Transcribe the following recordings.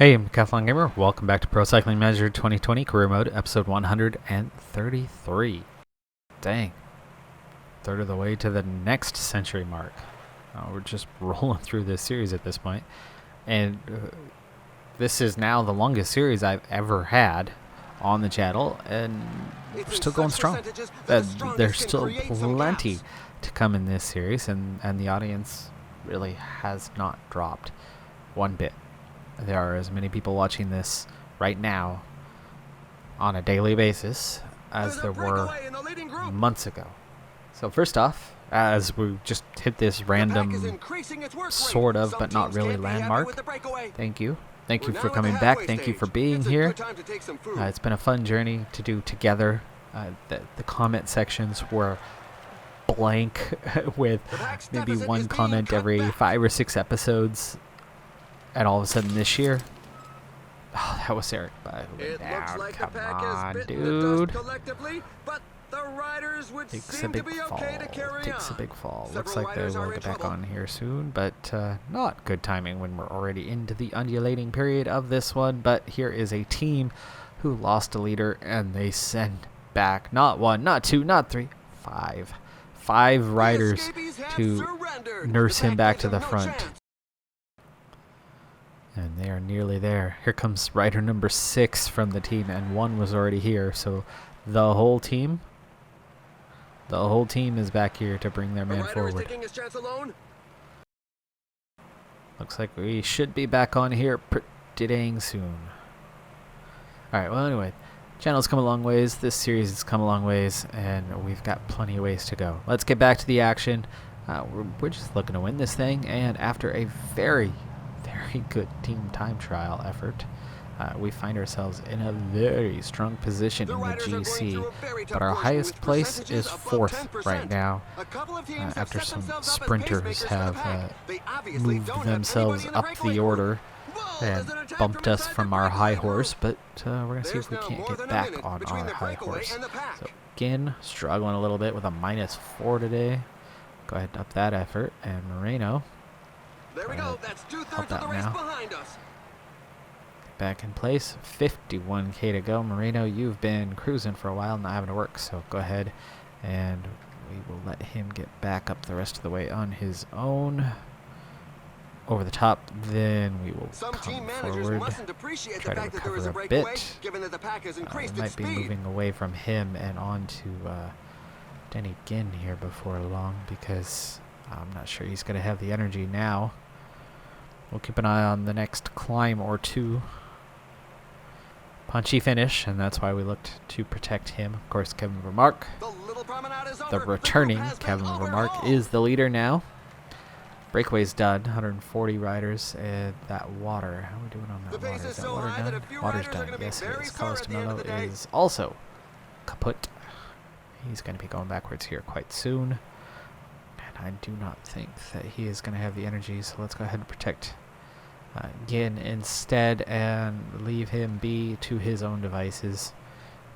Hey, I'm Decathlon Gamer. Welcome back to Pro Cycling Manager 2020 Career Mode, episode 133. Dang. Third of the way to the next century mark. We're just rolling through this series at this point. And this is now the longest series I've ever had on the channel. And we're still going strong. There's still plenty to come in this series. And the audience really has not dropped one bit. There are as many people watching this right now on a daily basis as there were months ago. So first off, as we just hit this random sort of but not really landmark, thank you. Thank you for coming back. Thank you for being here. It's been a fun journey to do together. The comment sections were blank with maybe one comment every 5 or 6 episodes. And all of a sudden this year, oh, that was Eric. Down. Like come on, dude. Takes a big fall. Takes a big fall. Looks like they will get back on here soon, but not good timing when we're already into the undulating period of this one. But here is a team who lost a leader, and they send back not 1, not 2, not 3, 5. 5 riders to nurse him back to the front. And they are nearly there. Here comes rider number 6 from the team, and 1 was already here. So the whole team is back here to bring their man forward. Looks like we should be back on here pretty dang soon. Alright, well anyway, channel's come a long ways, this series has come a long ways, and we've got plenty of ways to go. Let's get back to the action. We're just looking to win this thing, and after a very good team time trial effort, we find ourselves in a very strong position in the GC, but our highest place is 4th right now, after some sprinters have moved themselves up the order and bumped us from our high horse, but we're going to see if we can't get back on our high horse. So again, struggling a little bit with a -4 today. Go ahead and up that effort, and Moreno, there we go. That's 2/3 of the race behind us. Back in place. 51k to go. Moreno, you've been cruising for a while, not having to work, so go ahead and we will let him get back up the rest of the way on his own. Over the top, then we will come forward, try to recover a bit. We might be moving away from him and on to Denny Ginn here before long, because I'm not sure he's going to have the energy now. We'll keep an eye on the next climb or two. Punchy finish, and that's why we looked to protect him. Of course, Kevin Vermark, the returning Kevin Vermark, is the leader now. Breakaway's done, 140 riders, and that water. How are we doing on that water? Is that water done? Water's done, yes it is. Carlos Mello is also kaput. He's going to be going backwards here quite soon. I do not think that he is going to have the energy, so let's go ahead and protect Ginn instead and leave him be to his own devices.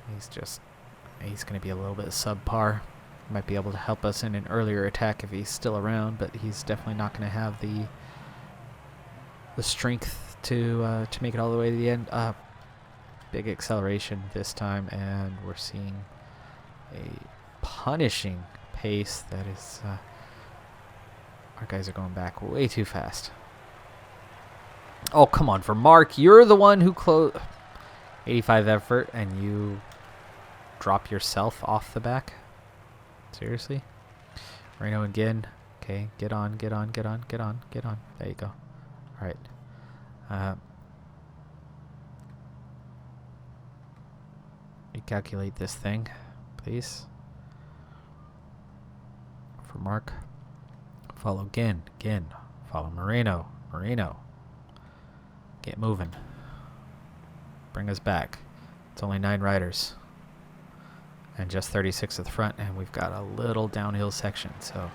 He's going to be a little bit subpar. Might be able to help us in an earlier attack if he's still around, but he's definitely not going to have the strength to make it all the way to the end. Big acceleration this time, and we're seeing a punishing pace that is... our guys are going back way too fast. Oh, come on, Vermark. You're the one who closed 85 effort, and you drop yourself off the back? Seriously? Moreno again. Okay, get on. There you go. All right. Recalculate this thing, please. Vermark. Follow Ginn. Follow Moreno. Get moving. Bring us back. It's only 9 riders. And just 36 at the front, and we've got a little downhill section, so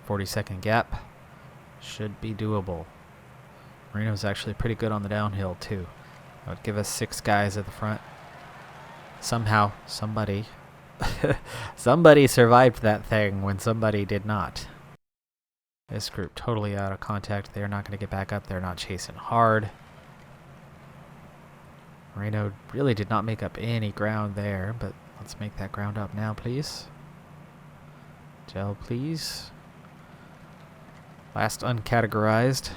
40-second gap should be doable. Moreno's actually pretty good on the downhill too. That would give us 6 guys at the front. Somehow, somebody survived that thing when somebody did not. This group totally out of contact. They're not going to get back up. They're not chasing hard. Moreno really did not make up any ground there, but let's make that ground up now, please. Gel, please. Last uncategorized.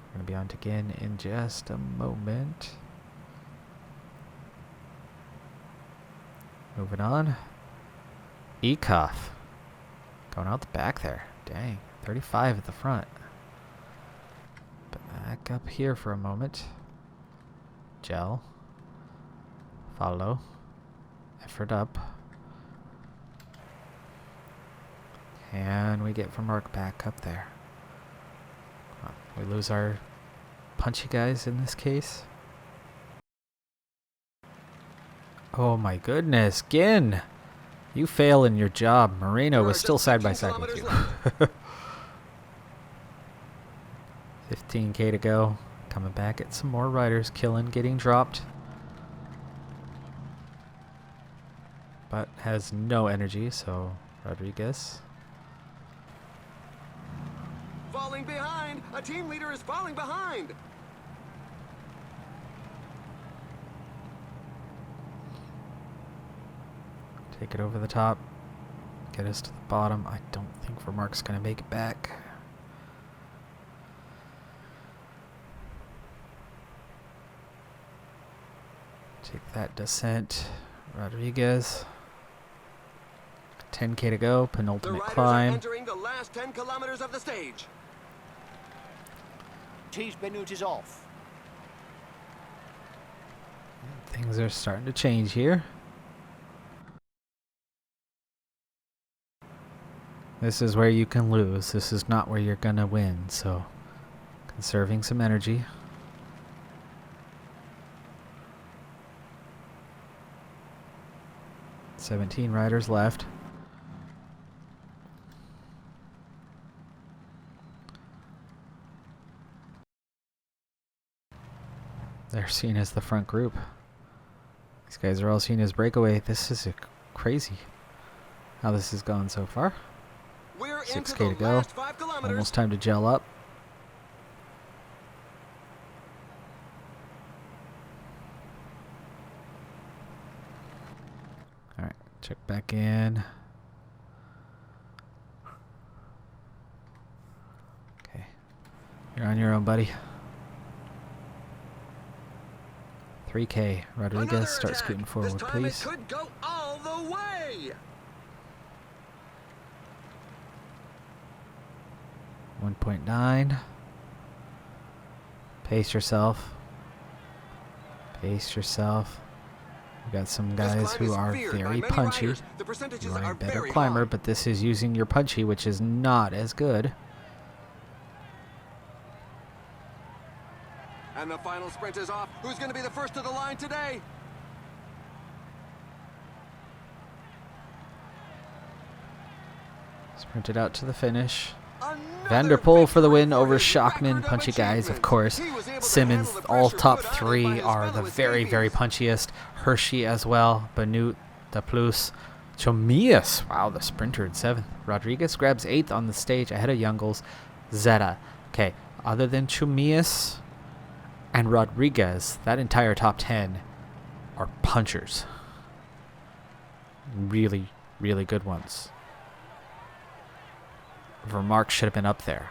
We're going to be on to again in just a moment. Moving on. Ekoff. Going out the back there. Dang. 35 at the front. Back up here for a moment. Gel. Follow. Effort up. And we get from Mark back up there. We lose our punchy guys in this case. Oh my goodness, Ginn! You fail in your job. Moreno was still side by side with you. 15k to go. Coming back at some more riders. Killing, getting dropped. But has no energy, so Rodriguez. Falling behind! A team leader is falling behind! Take it over the top. Get us to the bottom. I don't think Vermark's going to make it back. Take that descent. Rodriguez. 10k to go. Penultimate climb. Entering the last 10 kilometers of the stage. Minute is off. Things are starting to change here. This is where you can lose. This is not where you're gonna win, so conserving some energy. $17 riders left. They're seen as the front group. These guys are all seen as breakaway. This is crazy how this has gone so far. 6k to go. Almost time to gel up. Alright, check back in. Okay. You're on your own, buddy. 3k. Rodriguez, start scooting forward, please. Could go all the way. 1.9. Pace yourself. Pace yourself. We got some guys who are very punchy. You are a better climber, but this is using your punchy, which is not as good. And the final sprint is off. Who's going to be the first to the line today? Sprinted out to the finish. Vanderpool for the win over Schachman. Punchy guys, of course. Simmons, all top three are the very, very punchiest. Hershey as well. Banut, Da Plus. Chomias, wow, the sprinter in 7th. Rodriguez grabs 8th on the stage ahead of Youngles. Zeta. Okay, other than Chomias and Rodriguez, that entire top 10 are punchers. Really, really good ones. Vermark should have been up there.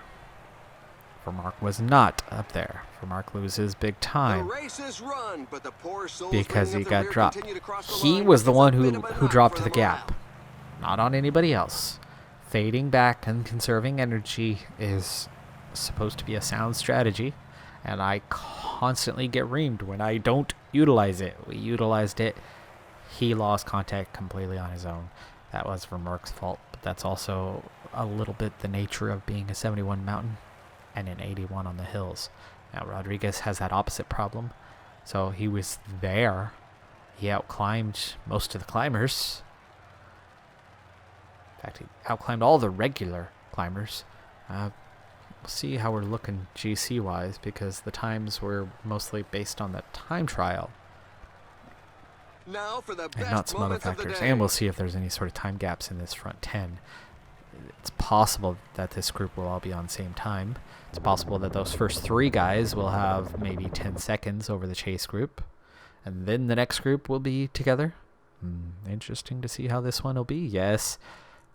Vermark was not up there. Vermark loses big time because he got dropped. He was the one who dropped the gap, not on anybody else. Fading back and conserving energy is supposed to be a sound strategy, and I constantly get reamed when I don't utilize it. We utilized it. He lost contact completely on his own. That was Vermark's fault, but that's also a little bit the nature of being a 71 mountain and an 81 on the hills. Now Rodriguez has that opposite problem, so he was there. He outclimbed most of the climbers. In fact, he outclimbed all the regular climbers. We'll see how we're looking GC wise, because the times were mostly based on the time trial. Now for the and best not some other moments of the factors. day. And we'll see if there's any sort of time gaps in this front 10. It's possible that this group will all be on the same time. It's possible that those first 3 guys will have maybe 10 seconds over the chase group, and then the next group will be together. Interesting to see how this one will be. Yes.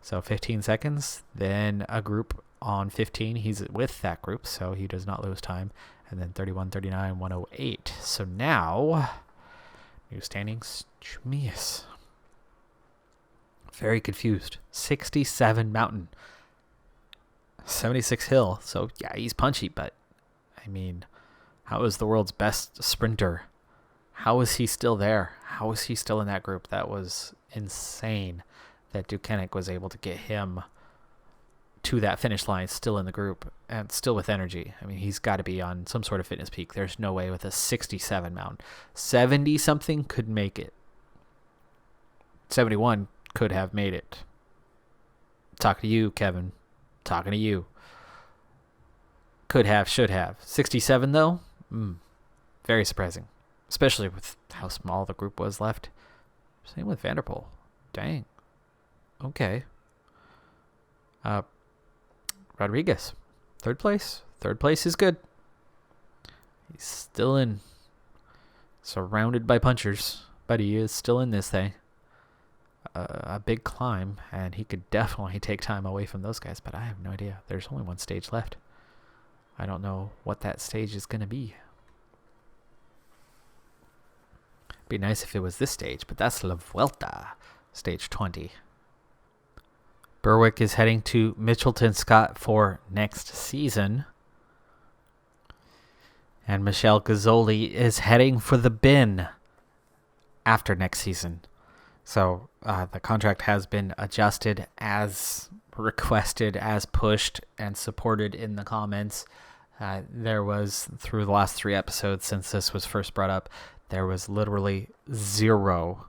So 15 seconds, then a group on 15. He's with that group, so he does not lose time. And then 31, 39, 108. So now, new standings. Jeez. Very confused. 67 mountain. 76 hill. So, yeah, he's punchy, but, I mean, how is the world's best sprinter? How is he still there? How is he still in that group? That was insane that Ducanic was able to get him to that finish line still in the group and still with energy. I mean, he's got to be on some sort of fitness peak. There's no way with a 67 mountain. 70-something could make it. 71 could have made it. Talking to you, Kevin. Talking to you. Could have, should have. 67, though? Very surprising. Especially with how small the group was left. Same with Vanderpool. Dang. Okay. Rodriguez. 3rd place. 3rd place is good. He's still in. Surrounded by punchers. But he is still in this thing. A big climb. And he could definitely take time away from those guys. But I have no idea. There's only one stage left. I don't know what that stage is going to be. Be nice if it was this stage. But that's La Vuelta. Stage 20. Berwick is heading to Mitchelton Scott for next season. And Michelle Gazzoli is heading for the bin after next season. So the contract has been adjusted as requested, as pushed and supported in the comments. There was, through the last 3 episodes since this was first brought up, there was literally 0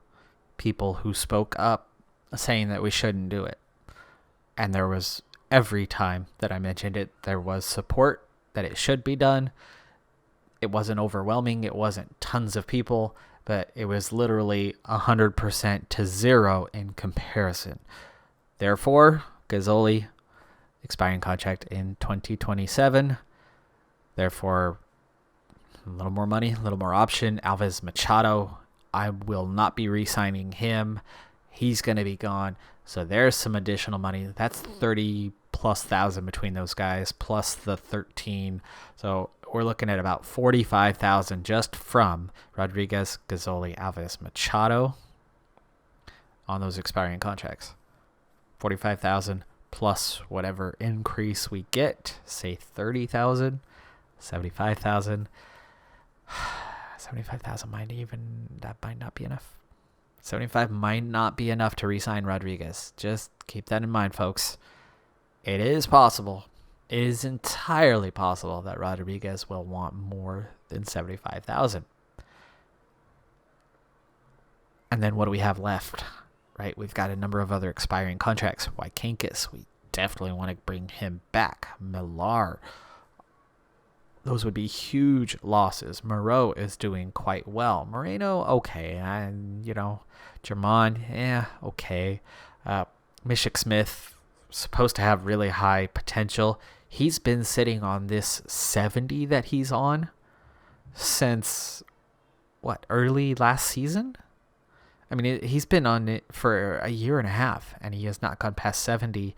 people who spoke up saying that we shouldn't do it. And there was, every time that I mentioned it, there was support that it should be done. It wasn't overwhelming. It wasn't tons of people, but it was literally 100% to 0 in comparison. Therefore, Gazzoli, expiring contract in 2027. Therefore, a little more money, a little more option. Alves Machado, I will not be re-signing him. He's going to be gone. So there's some additional money. That's 30+ thousand between those guys, plus the 13. So we're looking at about 45,000 just from Rodriguez, Gazzoli, Alves, Machado on those expiring contracts. 45,000 plus whatever increase we get, say 30,000, 75,000. 75,000 that might not be enough. 75 might not be enough to re-sign Rodriguez. Just keep that in mind, folks. It is possible. It is entirely possible that Rodriguez will want more than 75,000. And then what do we have left? Right, we've got a number of other expiring contracts. Wykankis, we definitely want to bring him back. Millar, those would be huge losses. Moreau is doing quite well. Moreno, okay. And, German, okay. Mishik Smith, supposed to have really high potential. He's been sitting on this 70 that he's on since, early last season? I mean, he's been on it for a year and a half, and he has not gone past 70.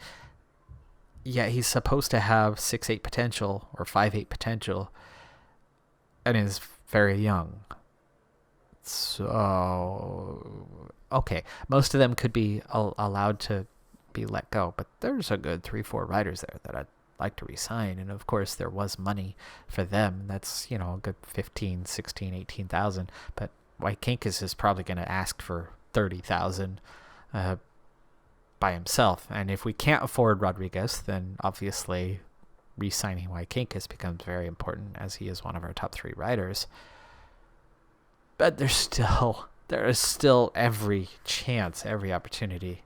Yet he's supposed to have 6'8 potential or 5'8 potential, and is very young. So, okay, most of them could be allowed to be let go, but there's a good 3-4 riders there that I'd like to resign, and of course there was money for them. That's a good 15, 16, 18,000, but Wykankis is probably going to ask for 30,000 by himself. And if we can't afford Rodriguez, then obviously re-signing Wykankis becomes very important, as he is one of our top 3 riders. But there is still every chance, every opportunity,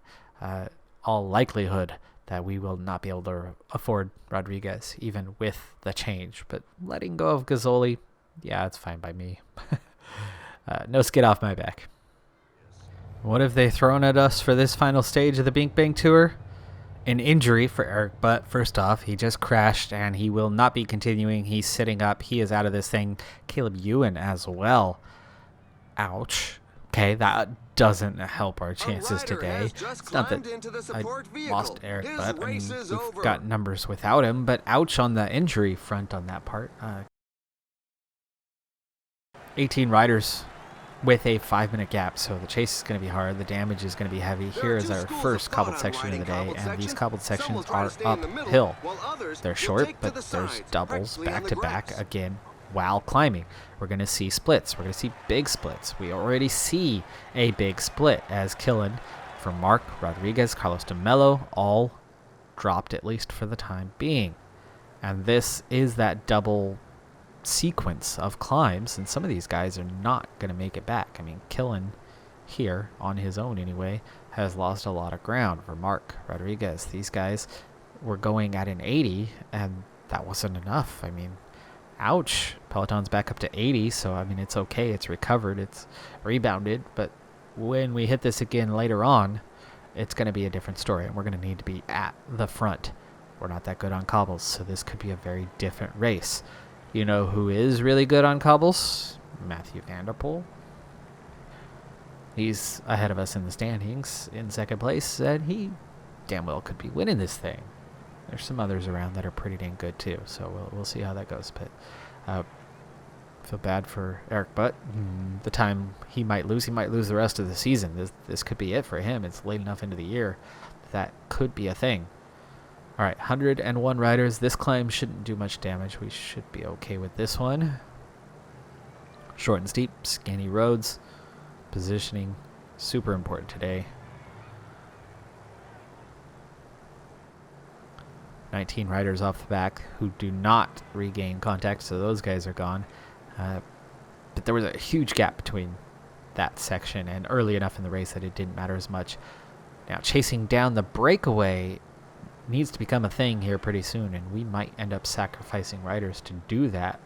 all likelihood that we will not be able to afford Rodriguez, even with the change. But letting go of Gazzoli, yeah, it's fine by me. No skid off my back. What have they thrown at us for this final stage of the Bink Bang Tour? An injury for Eric Butt. First off, he just crashed and he will not be continuing. He's sitting up. He is out of this thing. Caleb Ewan as well. Ouch. Okay, that doesn't help our chances today. It's not that I lost Eric Butt. I mean, we've got numbers without him, but ouch on the injury front on that part. 18 riders with a 5-minute gap, so the chase is going to be hard. The damage is going to be heavy. Here is our first cobbled section of the day, and these cobbled sections are uphill. They're short, but there's doubles back to back again while climbing. We're going to see splits. We're going to see big splits. We already see a big split as Killen for Mark Rodriguez, Carlos de Mello, all dropped at least for the time being. And this is that double sequence of climbs, and some of these guys are not going to make it back. I mean, Killen here on his own anyway has lost a lot of ground. For Mark Rodriguez, these guys were going at an 80 and that wasn't enough. I mean, ouch. Peloton's back up to 80, so I mean, it's okay, it's recovered, it's rebounded, but when we hit this again later on, it's going to be a different story, and we're going to need to be at the front. We're not that good on cobbles, so this could be a very different race. You know who is really good on cobbles? Matthew Vanderpool. He's ahead of us in the standings in second place, and he damn well could be winning this thing. There's some others around that are pretty dang good too, so we'll see how that goes. But feel bad for Eric Butt. The time he might lose the rest of the season. This could be it for him. It's late enough into the year that could be a thing. All right, 101 riders. This climb shouldn't do much damage. We should be okay with this one. Short and steep, skinny roads. Positioning, super important today. 19 riders off the back who do not regain contact, so those guys are gone. But there was a huge gap between that section and early enough in the race that it didn't matter as much. Now, chasing down the breakaway needs to become a thing here pretty soon, and we might end up sacrificing riders to do that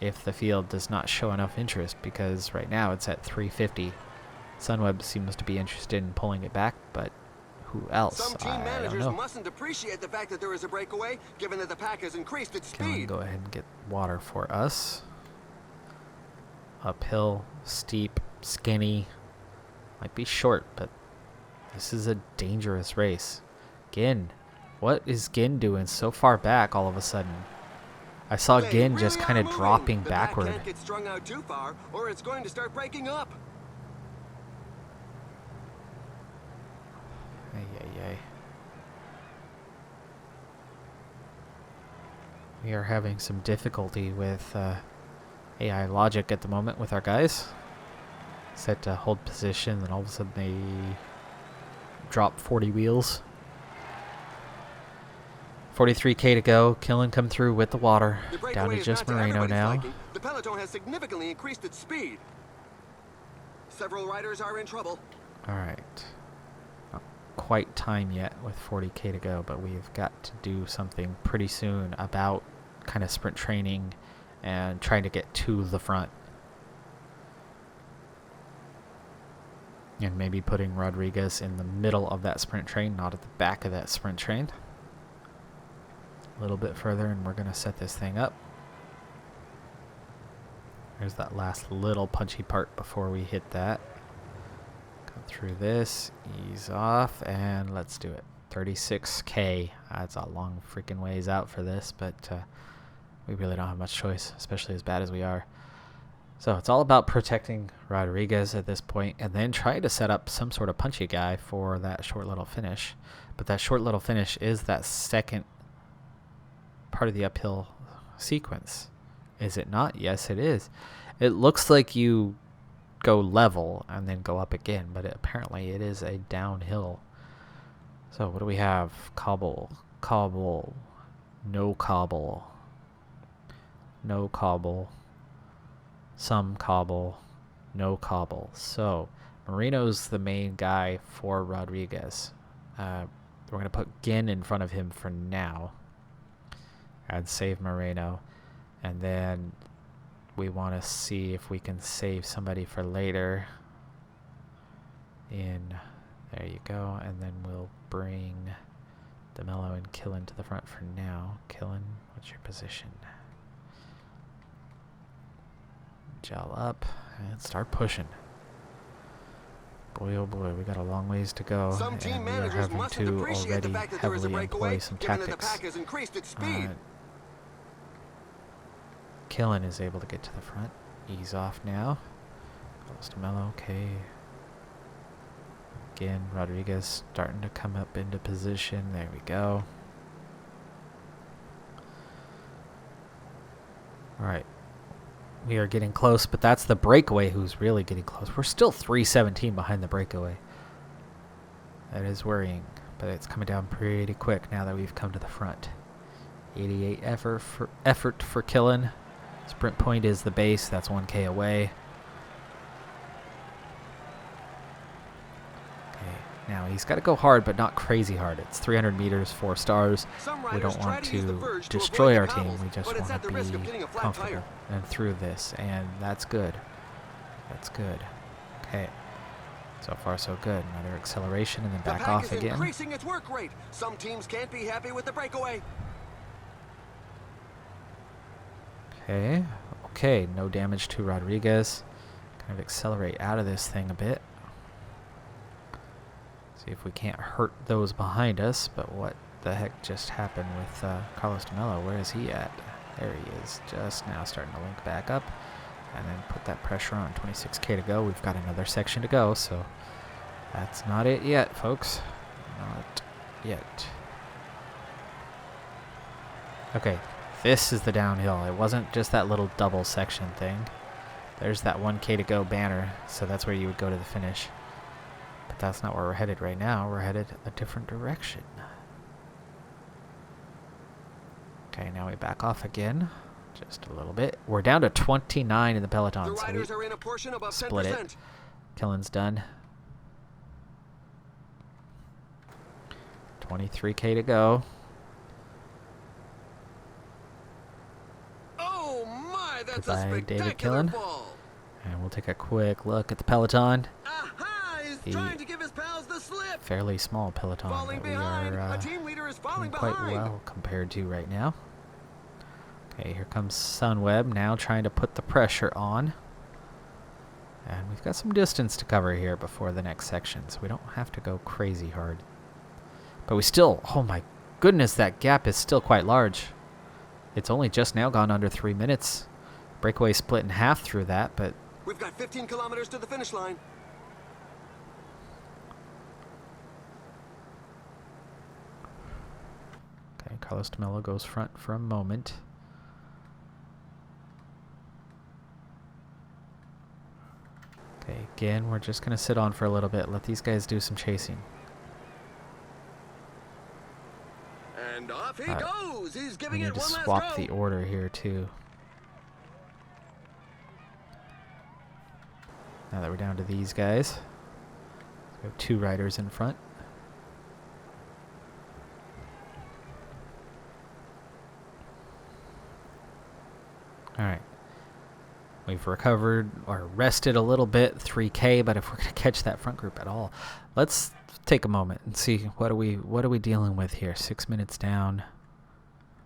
if the field does not show enough interest, because right now it's at 350. Sunweb seems to be interested in pulling it back, but who else? Some team managers mustn't appreciate the fact that there is a breakaway, given that the pack has increased its speed. Go ahead and get water for us. Uphill, steep, skinny. Might be short, but this is a dangerous race. Ginn. What is Ginn doing so far back all of a sudden? I saw Ginn just kind of dropping backward. Can't get strung out too far, or it's going to start breaking up. Ay. We are having some difficulty with AI logic at the moment with our guys. Set to hold position, and all of a sudden they drop 40 wheels. 43K to go. Killen come through with the water. Down to just Moreno now. The Peloton has significantly increased its speed. Several riders are in trouble. All right. Not quite time yet with 40K to go, but we've got to do something pretty soon about kind of sprint training and trying to get to the front. And maybe putting Rodriguez in the middle of that sprint train, not at the back of that sprint train. A little bit further, and we're going to set this thing up. There's that last little punchy part before we hit that. Come through this, ease off, and let's do it. 36K. That's a long freaking ways out for this, but we really don't have much choice, especially as bad as we are. So it's all about protecting Rodriguez at this point, and then trying to set up some sort of punchy guy for that short little finish. But that short little finish is that second part of the uphill sequence. Is it not? Yes, it is. It looks like you go level and then go up again, but apparently it is a downhill. So what do we have? Cobble, no cobble, no cobble, some cobble, no cobble. So Moreno's the main guy for Rodriguez. We're going to put Ginn in front of him for now and save Moreno, and then we want to see if we can save somebody for later. in. There you go. And then we'll bring DeMello and Killen to the front for now. Killen, what's your position? Gel up and start pushing. Boy, oh boy, we got a long ways to go. Some team and we are managers having mustn't to appreciate the already fact that there is a heavily breakaway, employ some given that the tactics. pack has increased its speed. Killen is able to get to the front. Ease off now. Close to Mello, okay. Again, Rodriguez starting to come up into position. There we go. Alright. We are getting close, but that's the breakaway who's really getting close. We're still 3:17 behind the breakaway. That is worrying, but it's coming down pretty quick now that we've come to the front. 88 effort for Killen. Sprint point is the base. That's 1K away. Okay, now he's got to go hard, but not crazy hard. It's 300 meters, 4 stars. We don't want to destroy our team. We just want to be comfortable and through this, and that's good. That's good. Okay. So far, so good. Another acceleration and then back off again. Increasing its work rate. Some teams can't be happy with the breakaway. Okay. Okay. No damage to Rodriguez. Kind of accelerate out of this thing a bit. See if we can't hurt those behind us. But what the heck just happened with Carlos DeMello? Where is he at? There he is. Just now starting to link back up. And then put that pressure on. 26K to go. We've got another section to go. So that's not it yet, folks. Not yet. Okay. This is the downhill. It wasn't just that little double section thing. There's that 1K to go banner. So that's where you would go to the finish. But that's not where we're headed right now. We're headed a different direction. Okay, now we back off again. Just a little bit. We're down to 29 in the Peloton. The riders are in a portion above 10%. Split it. Killen's done. 23K to go. Oh my, that's Goodbye, a David spectacular Killen. fall. And we'll take a quick look at the Peloton. Aha! He's trying to give his pals the slip. Fairly small Peloton Falling that we behind. are A team leader is falling doing quite behind. well compared to right now. Okay, here comes Sunweb now trying to put the pressure on. And we've got some distance to cover here before the next section, so we don't have to go crazy hard. But we still, oh my goodness, that gap is still quite large. It's only just now gone under 3 minutes. Breakaway split in half through that, but... We've got 15 kilometers to the finish line. Okay, Carlos DeMello goes front for a moment. Okay, again, we're just going to sit on for a little bit. Let these guys do some chasing. And off he goes. He's We giving need it to one last swap go. the order here, too. Now that we're down to these guys. We have 2 riders in front. Alright. We've recovered or rested a little bit, 3K, but if we're going to catch that front group at all, let's take a moment and see what are we dealing with here. 6 minutes down.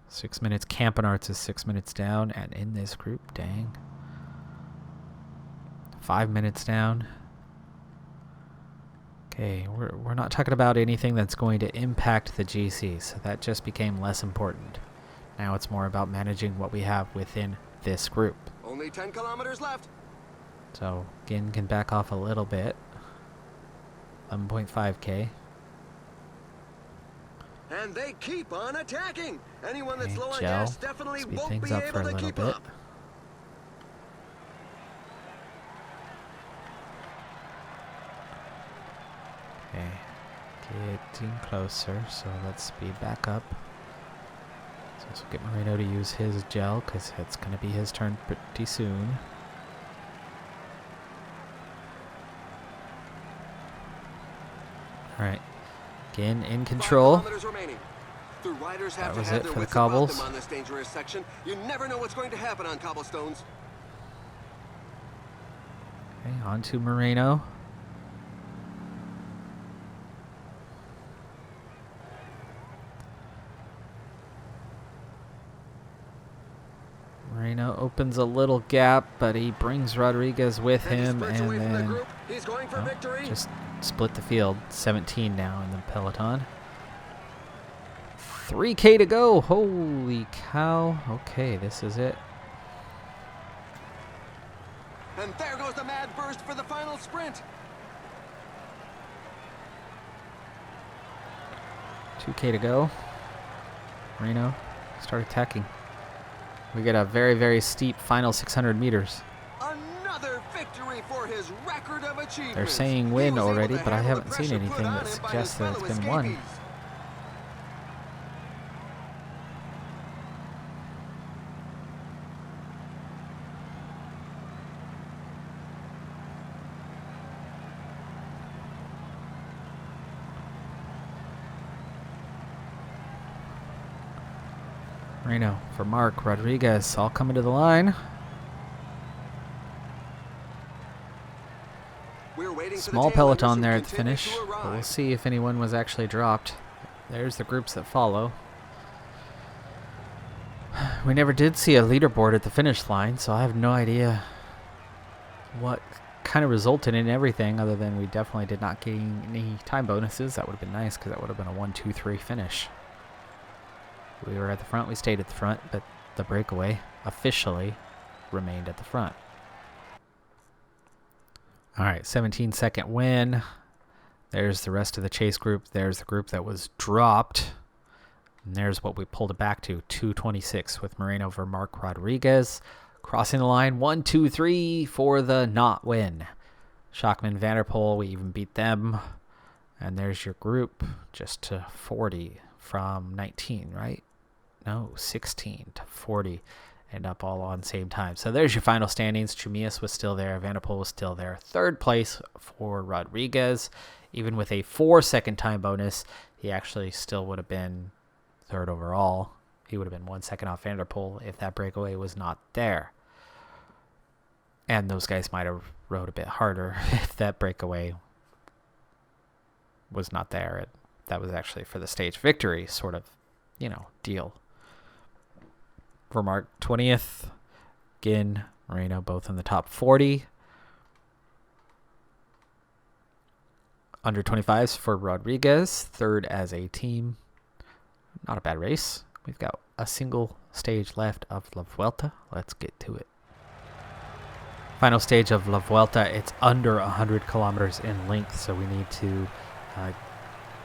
6 minutes. Campenarts is 6 minutes down, and in this group, dang. 5 minutes down. Okay, we're not talking about anything that's going to impact the GC, so that just became less important. Now it's more about managing what we have within this group. Only 10 kilometers left. So, Ginn can back off a little bit. 11.5K. And they keep on attacking. Anyone that's Okay, low on Gel. gas definitely Speed won't things be up for able a to little keep bit. up. Okay, getting closer, so let's speed back up. So let's get Moreno to use his gel, because it's going to be his turn pretty soon. Alright, again in control. 5 kilometers remaining. The riders have That to was have it their for the wits about them cobbles. on this dangerous section. You never know what's going to happen on cobblestones. Okay, on to Moreno. opens a little gap, but he brings Rodriguez with And he him, spurts and away from the then group. He's going for victory. just split the field. 17 now in the Peloton. 3K to go. Holy cow. Okay, this is it. And there goes the mad burst for the final sprint. 2K to go. Reno, start attacking. We get a very, very steep final 600 meters. Another victory for his record of achievement. They're saying win already, but I haven't seen anything that suggests that it's been won. Reno for Mark Rodriguez, all coming to the line. We're waiting for Small the tail peloton enders there who at the continue finish, to but we'll arrive. see if anyone was actually dropped. There's the groups that follow. We never did see a leaderboard at the finish line, so I have no idea what kind of resulted in everything, other than we definitely did not gain any time bonuses. That would have been nice, because that would have been a 1-2-3 finish. We were at the front, we stayed at the front, but the breakaway officially remained at the front. All right, 17-second win. There's the rest of the chase group. There's the group that was dropped. And there's what we pulled it back to, 2:26 with Moreno over Mark Rodriguez. Crossing the line, 1-2-3 for the not win. Schachman, Vanderpool, we even beat them. And there's your group, just to 40 from 19, right? No, 16 to 40. End up all on the same time. So there's your final standings. Chumias was still there. Vanderpool was still there. Third place for Rodriguez. Even with a 4-second time bonus, he actually still would have been third overall. He would have been 1 second off Vanderpool if that breakaway was not there. And those guys might have rode a bit harder if that breakaway was not there. That was actually for the stage victory sort of, deal. For Mark, 20th. Again, Moreno both in the top 40. Under 25s for Rodriguez, third as a team. Not a bad race. We've got a single stage left of La Vuelta. Let's get to it. Final stage of La Vuelta. It's under 100 kilometers in length, so we need to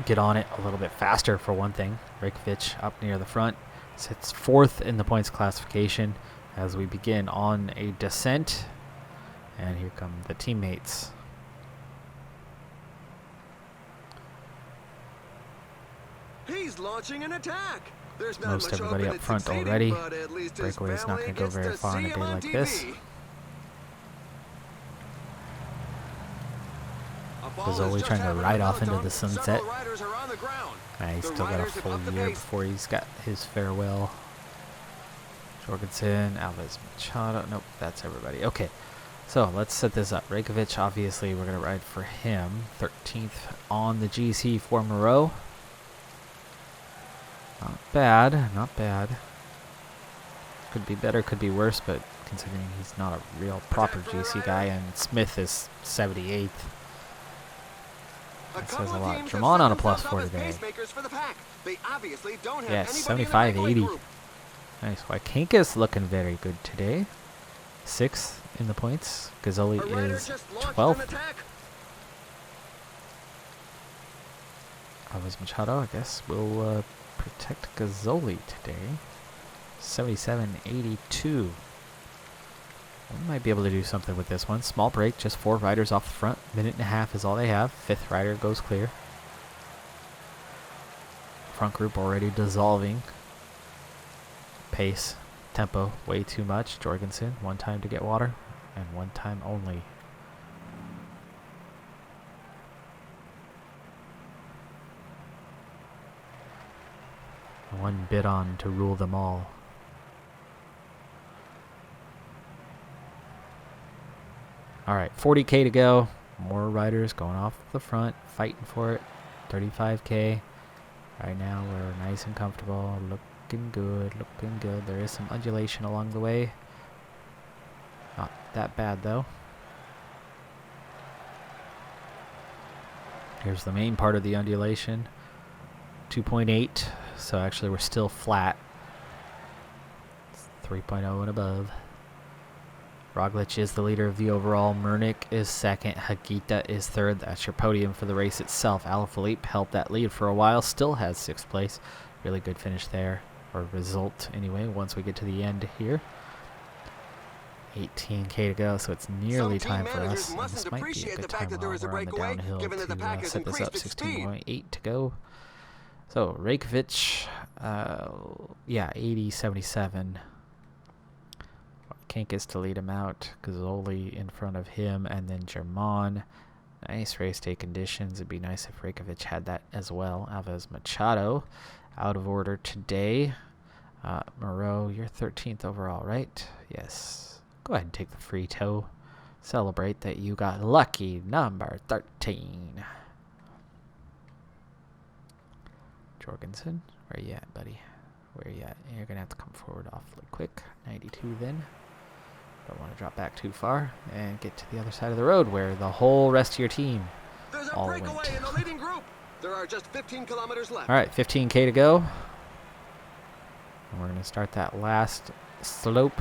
get on it a little bit faster for one thing. Reykjavik up near the front sits fourth in the points classification as we begin on a descent. And here come the teammates. He's launching an attack. There's not Most much everybody hope up in it front succeeding, already. but at least his Breakaway is not family going to go gets very to far on see a him day on like TV. this. Gazzoli trying to ride off into the sunset. He's still got a full year before he's got his farewell. Jorgensen, Alves Machado. Nope, that's everybody. Okay, so let's set this up. Reykjavik, obviously, we're going to ride for him. 13th on the GC for Moreau. Not bad, not bad. Could be better, could be worse, but considering he's not a real proper GC guy, and Smith is 78th. That says a lot. Dramon on a +4 today. Yes, 75-80. Nice. Wykanka's looking very good today. 6th in the points. Gazzoli is 12th. Alves Machado, I guess, will protect Gazzoli today. 77-82. We might be able to do something with this one. Small break, just 4 riders off the front. Minute and a half is all they have. 5th rider goes clear. Front group already dissolving. Pace, tempo, way too much. Jorgensen, 1 time to get water, and 1 time only. One bid on to rule them all. Alright, 40K to go. More riders going off the front, fighting for it. 35K. Right now we're nice and comfortable. Looking good, looking good. There is some undulation along the way. that bad though. Here's the main part of the undulation. 2.8. So actually we're still flat. 3.0 and above. Roglic is the leader of the overall. Mernick is second. Hagita is third. That's your podium for the race itself. Alaphilippe held that lead for a while. Still has 6th place. Really good finish there. Or result anyway once we get to the end here. 18k to go, so it's nearly time for us. And this might be a good time while we're on the downhill to set this up. 16.8 to go. So Reykjavik, yeah, 80.77. Kankis to lead him out. Gazzoli in front of him, and then German. Nice race day conditions. It'd be nice if Reykjavik had that as well. Alves Machado out of order today. Moreau, you're 13th overall, right? Yes. Go ahead and take the free toe. Celebrate that you got lucky number 13. Jorgensen, where you at, buddy? Where you at? You're going to have to come forward awfully quick. 92 then. Don't want to drop back too far and get to the other side of the road where the whole rest of your team all went. In the leading group. There are just 15 kilometers left. All right, 15k to go. And we're going to start that last slope.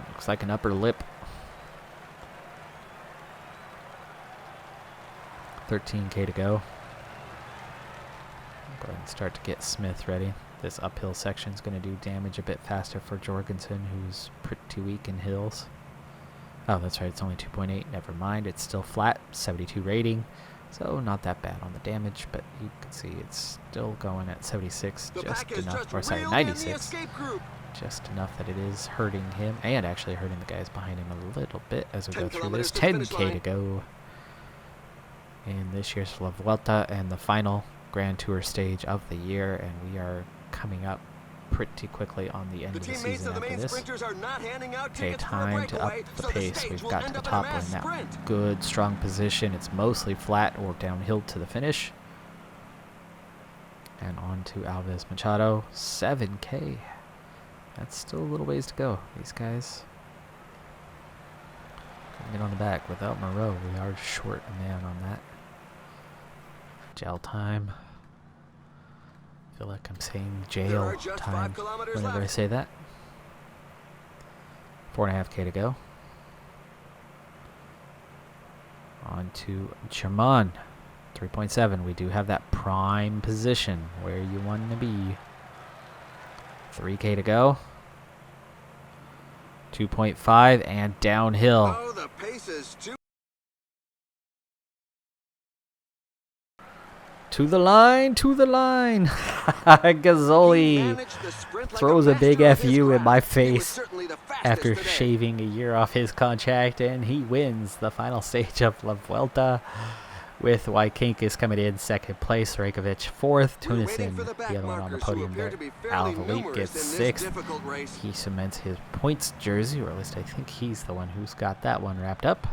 Looks like an upper lip. 13k to go. Go ahead and start to get Smith ready. This uphill section is going to do damage a bit faster for Jorgensen, who's pretty weak in hills. Oh, that's right. It's only 2.8. Never mind. It's still flat. 72 rating. So not that bad on the damage, but you can see it's still going at 76. Just enough. Or sorry, 96. Just enough that it is hurting him and actually hurting the guys behind him a little bit as we go through this. 10k to go in this year's La Vuelta and the final Grand Tour stage of the year, and we are coming up pretty quickly on the end of the season after this. Okay, time to up the pace. We've got to the top. We're in that good, strong position. It's mostly flat or downhill to the finish. And on to Alves Machado. 7k. That's still a little ways to go. These guys can get on the back. Without Moreau, we are short a man on that. Gel time. I feel like I'm saying jail time whenever I say that. 4.5k to go. On to German. 3.7. We do have that prime position where you want to be. 3k to go. 2.5 and downhill. Oh, the pace is too. To the line, to the line. Gazzoli throws a big FU in my face after shaving a year off his contract, and he wins the final stage of La Vuelta with Wykinkis coming in 2nd place, Reykjavik 4th, Tunison, the other one on the podium there. Alaphilippe gets 6th. He cements his points jersey, or at least I think he's the one who's got that one wrapped up.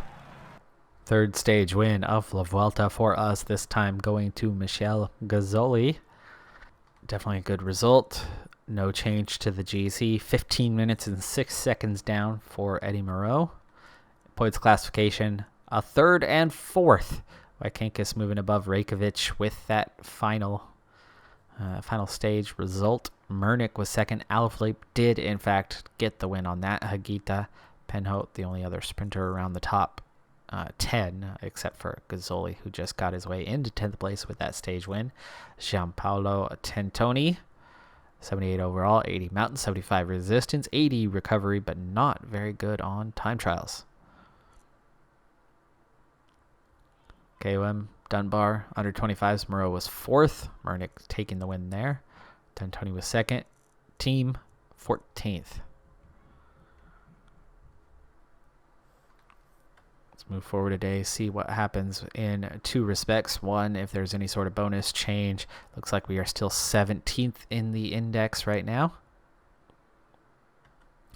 3rd stage win of La Vuelta for us, this time going to Michel Gazzoli. Definitely a good result. No change to the GC. 15 minutes and 6 seconds down for Eddie Moreau. Points classification, a 3rd and 4th. Wykinkis moving above Reykjavik with that final stage result. Mernick was 2nd. Alaphilippe did, in fact, get the win on that. Hagita Penhout, the only other sprinter around the top 10, except for Gazzoli, who just got his way into 10th place with that stage win. Gianpaolo Tentoni, 78 overall, 80 mountain, 75 resistance, 80 recovery, but not very good on time trials. KOM Dunbar, under 25s. Moreau was 4th. Mernick taking the win there. Tentoni was 2nd. Team 14th. Let's move forward today, see what happens in 2 respects. One, if there's any sort of bonus change. Looks like we are still 17th in the index right now.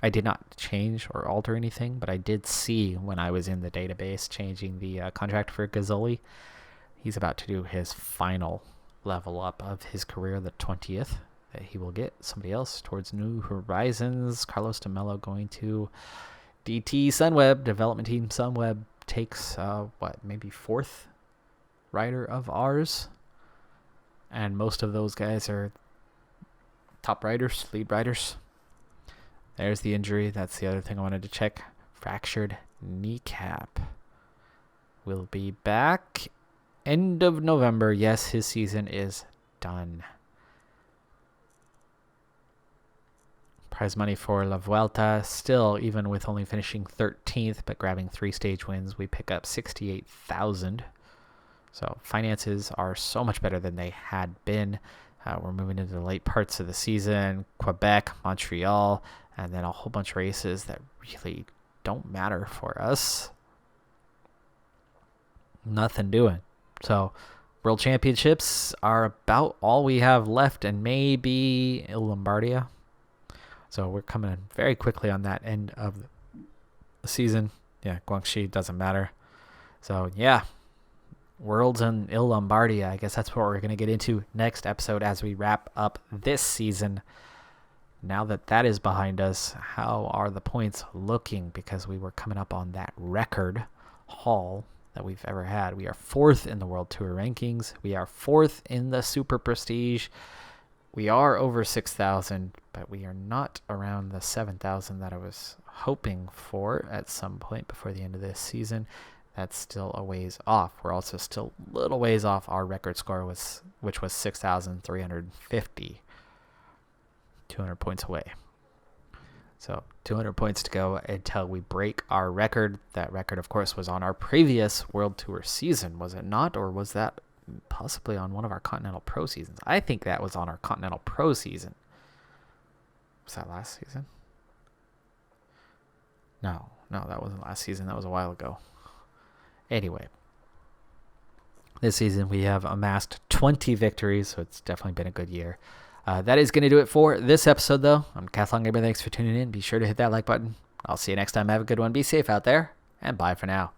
I did not change or alter anything, but I did see when I was in the database changing the contract for Gazzoli. He's about to do his final level up of his career, the 20th, that he will get somebody else towards new horizons. Carlos de Mello going to DT Sunweb, development team Sunweb, takes, maybe 4th rider of ours. And most of those guys are top riders, lead riders. There's the injury. That's the other thing I wanted to check. Fractured kneecap. Will be back end of November. Yes, his season is done. Prize money for La Vuelta. Still, even with only finishing 13th, but grabbing 3 stage wins, we pick up 68,000. So finances are so much better than they had been. We're moving into the late parts of the season. Quebec, Montreal, and then a whole bunch of races that really don't matter for us. Nothing doing. So World Championships are about all we have left, and maybe Lombardia. So we're coming in very quickly on that end of the season. Yeah, Guangxi doesn't matter. So yeah, Worlds and Lombardia. I guess that's what we're going to get into next episode as we wrap up this season. Now that that is behind us, how are the points looking? Because we were coming up on that record haul that we've ever had. We are 4th in the World Tour rankings. We are 4th in the Super Prestige. We are over 6,000, but we are not around the 7,000 that I was hoping for at some point before the end of this season. That's still a ways off. We're also still a little ways off our record score, which was 6,350. 200 points away. So 200 points to go until we break our record. That record, of course, was on our previous World Tour season, was it not? Or was that possibly on one of our Continental Pro seasons? I think that was on our Continental Pro season. Was that last season? No, that wasn't last season. That was a while ago. Anyway, this season we have amassed 20 victories, so it's definitely been a good year. That is going to do it for this episode, though. I'm Decathlon Gamer. Thanks for tuning in. Be sure to hit that like button. I'll see you next time. Have a good one. Be safe out there, and bye for now.